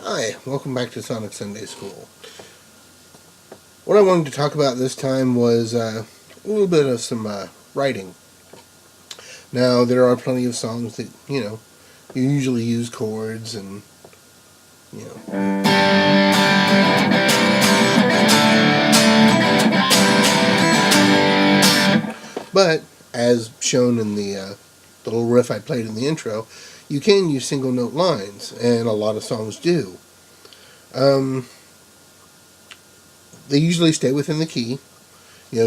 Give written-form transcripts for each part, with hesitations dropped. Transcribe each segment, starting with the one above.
Hi, welcome back to Sonic Sunday School. What I wanted to talk about this time was a little bit of some writing. Now, there are plenty of songs that, you usually use chords and, you know. But, as shown in the little riff I played in the intro, you can use single note lines, and a lot of songs do. They usually stay within the key,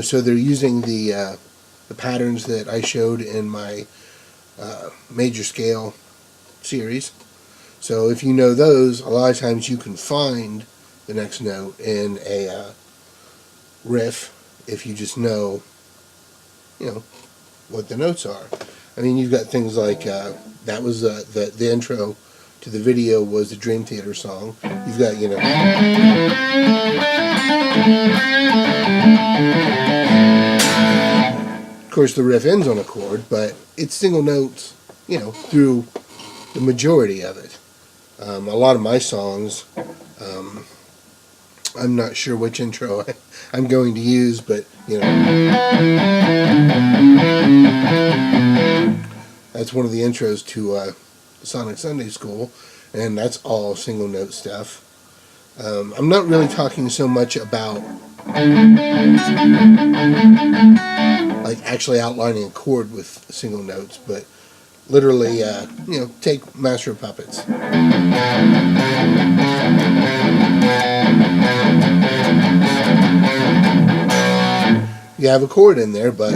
so they're using the patterns that I showed in my major scale series. So if you know those, a lot of times you can find the next note in a riff if you just know, what the notes are. I mean, you've got things like that was the intro to the video was the Dream Theater song. You've got, of course, the riff ends on a chord, but it's single notes, through the majority of it. A lot of my songs, I'm not sure which intro I'm going to use, but, that's one of the intros to Sonic Sunday School, and that's all single note stuff. I'm not really talking so much about like actually outlining a chord with single notes, but literally, take Master of Puppets. You have a chord in there, but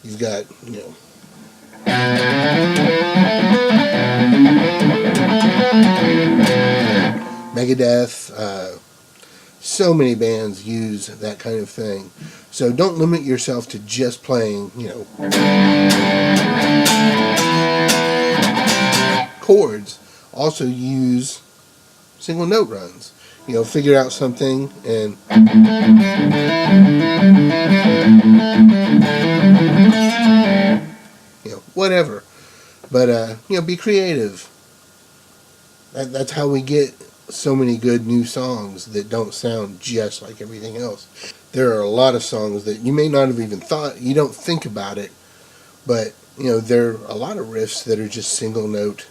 you've got, Megadeth, so many bands use that kind of thing. So don't limit yourself to just playing, chords. Also use single note runs. Figure out something and whatever. But be creative. That's how we get so many good new songs that don't sound just like everything else. There are a lot of songs that you may not have even thought, you don't think about it, but there are a lot of riffs that are just single note.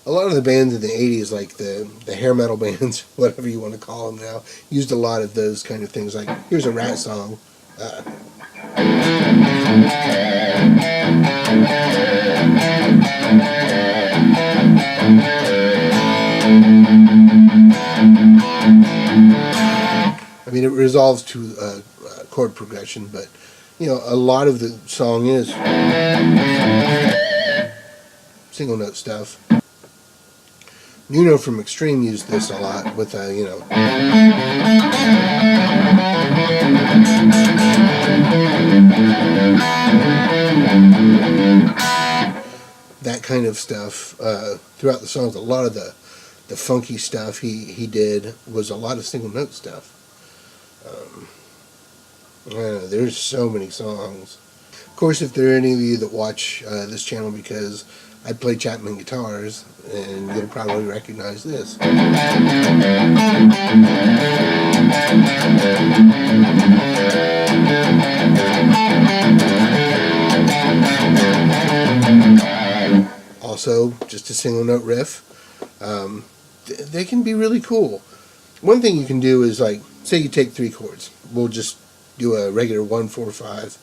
A lot of the bands in the 80s, like the hair metal bands, whatever you want to call them now, used a lot of those kind of things. Like, here's a Rat song. I mean, it resolves to a chord progression, but, a lot of the song is single note stuff. Nuno from Extreme used this a lot with, that kind of stuff throughout the songs. A lot of the funky stuff he did was a lot of single note stuff. There's so many songs. Of course, if there are any of you that watch this channel because I play Chapman guitars, and you'll probably recognize this. Also, just a single note riff. They can be really cool. One thing you can do is, like, say you take 3 chords. We'll just do a regular 1, 4, 5.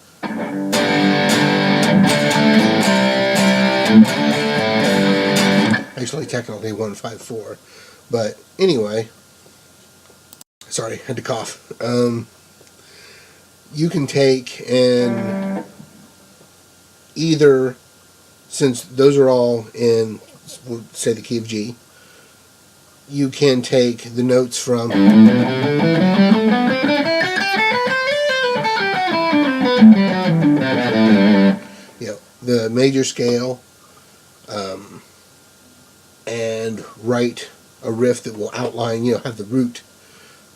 Actually, technically 1, 5, 4. But anyway, sorry, had to cough. you can take and either, since those are all in, we'll say, the key of G, you can take the notes from the major scale, and write a riff that will outline, have the root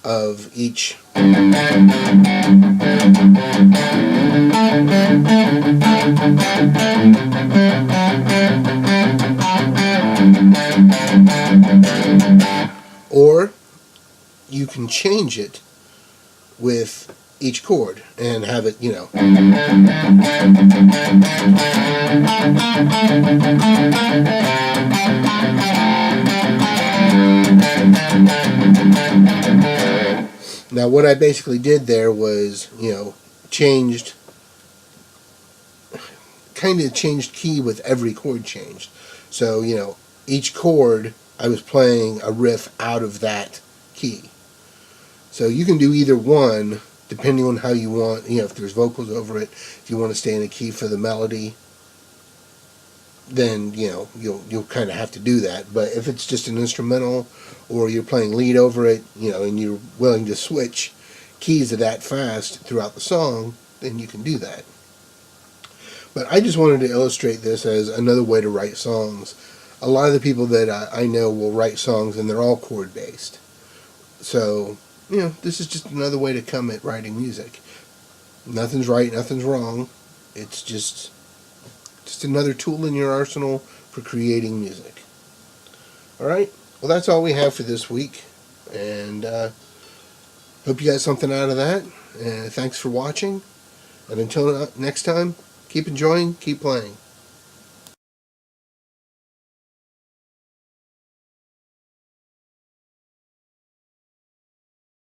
of each. Or you can change it with each chord and have it, Now, what I basically did there was, changed, kind of changed key with every chord changed. So, each chord I was playing a riff out of that key. So you can do either one, depending on how you want, if there's vocals over it, if you want to stay in a key for the melody, then, you'll kind of have to do that. But if it's just an instrumental, or you're playing lead over it, and you're willing to switch keys of that fast throughout the song, then you can do that. But I just wanted to illustrate this as another way to write songs. A lot of the people that I know will write songs, and they're all chord based. So, this is just another way to come at writing music. Nothing's right, nothing's wrong. It's just another tool in your arsenal for creating music. Alright, well, that's all we have for this week. And hope you got something out of that. And thanks for watching. And until next time, keep enjoying, keep playing.